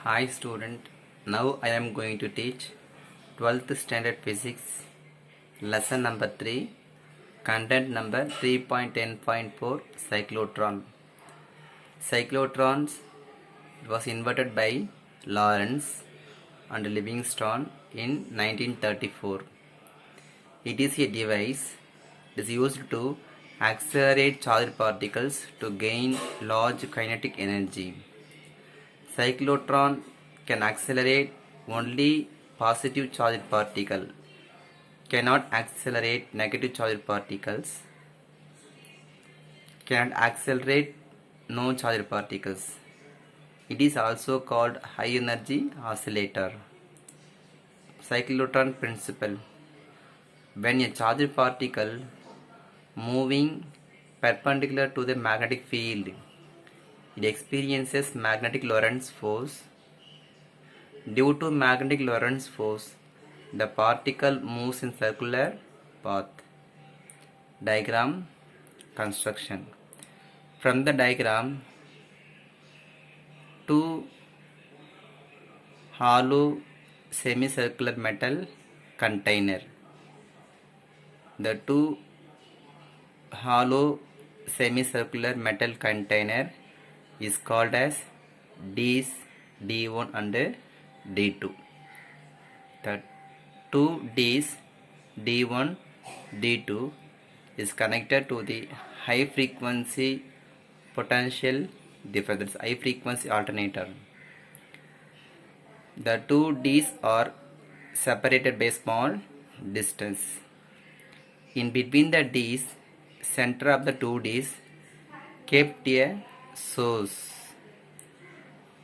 Hi student, now I am going to teach 12th standard physics lesson number 3, content number 3.10.4 cyclotron. Cyclotrons was invented by Lorentz and Livingstone in 1934. It is a device that is used to accelerate charged particles to gain large kinetic energy. Cyclotron can accelerate only positive charged particle, cannot accelerate negative charged particles, cannot accelerate no charged particles. It is also called high energy oscillator. Cyclotron principle. When a charged particle moving perpendicular to the magnetic field, it experiences magnetic Lorentz force. Due to magnetic Lorentz force, the particle moves in circular path. Diagram construction. From the diagram, two hollow semicircular metal container. The two hollow semicircular metal container is called as Ds D1 and D2. The two Ds D1 D2 is connected to the high frequency potential difference, high frequency alternator. The two Ds are separated by small distance. In between the Ds, center of the two Ds kept a source.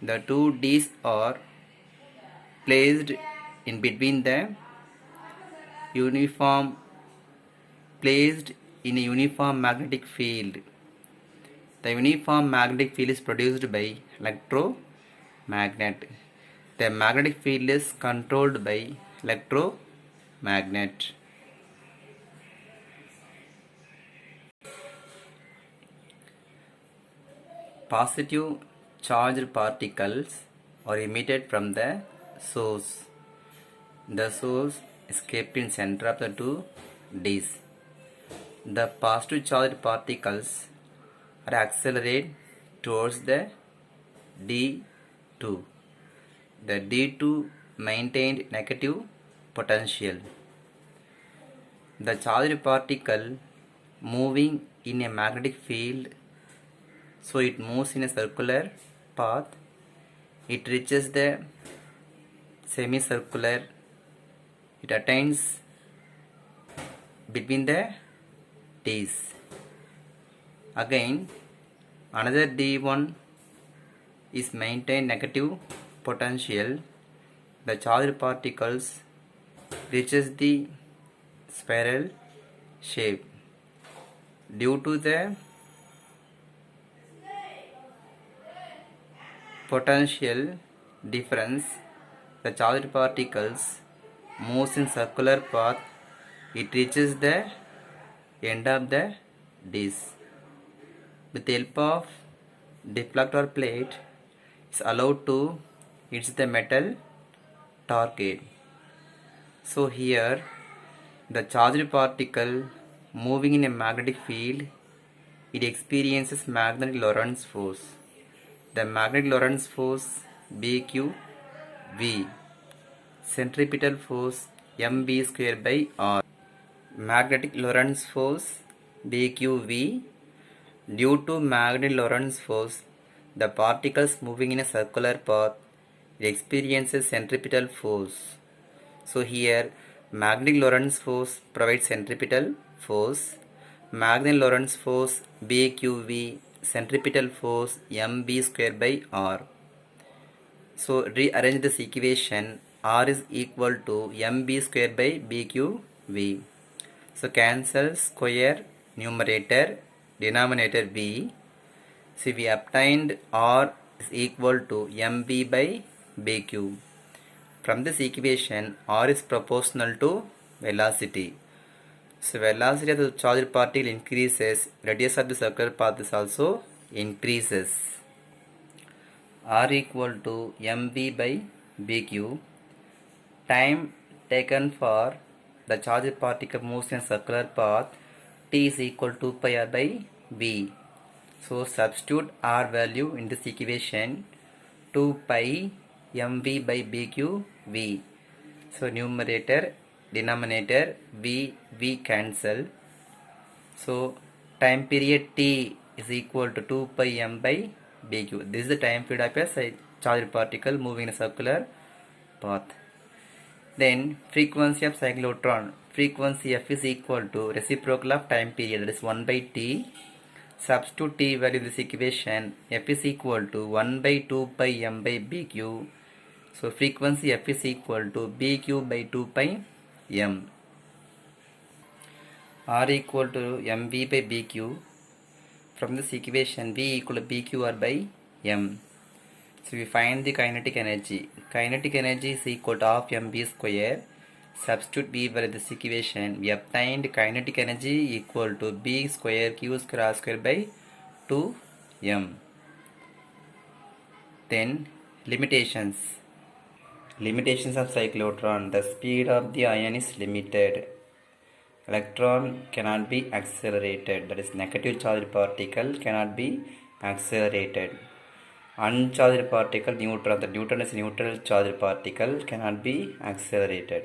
The two Ds are placed in between the placed in a uniform magnetic field. The uniform magnetic field is produced by electromagnet. The magnetic field is controlled by electromagnet. Positive charged particles are emitted from the source. The source is kept in center of the two Ds. The positive charged particles are accelerated towards the D2. The D2 maintained negative potential. The charged particle moving in a magnetic field, so it moves in a circular path. It reaches the semicircular. It attains between the Ds. Again, another D1 is maintained negative potential. The charged particles reaches the spiral shape. Due to the potential difference, the charged particles moves in circular path. It reaches the end of the Ds. With the help of deflector plate, is allowed to hit the metal target. So here, the charged particle moving in a magnetic field, it experiences magnetic Lorentz force. The magnetic Lorentz force BQV, centripetal force mv square by r. Magnetic Lorentz force BQV. Due to magnetic Lorentz force, the particles moving in a circular path experiences centripetal force. So here, magnetic Lorentz force provides centripetal force. Magnetic Lorentz force BQV, centripetal force mv square by r. So rearrange this equation. R is equal to mv square by BQV. So cancel square numerator, denominator v. See, we obtained R is equal to mv by bq. From this equation, R is proportional to velocity. So velocity of the charged particle increases, radius of the circular path is also increases. R equal to mv by bq. Time taken for the charged particle moves in a circular path t is equal to 2 pi r by v. So substitute r value in this equation, 2 pi mv by bq v. So numerator, denominator, v cancel. So time period t is equal to 2 pi m by bq. This is the time period of a charged particle moving in a circular path. Then frequency of cyclotron, frequency f is equal to reciprocal of time period, that is 1 by t. Substitute t value in this equation, f is equal to 1 by 2 pi m by bq. So frequency f is equal to bq by 2 pi m. R equal to mv by bq. From this equation, v equal to bqr by m. So we find the kinetic energy. Kinetic energy is equal to half mv square. Substitute b value in this equation. We obtained kinetic energy equal to b square q square r square by 2m. Then limitations. Limitations of cyclotron. The speed of the ion is limited. Electron cannot be accelerated. That is, negative charged particle cannot be accelerated. Uncharged particle, neutron, the neutron is neutral charged particle, cannot be accelerated.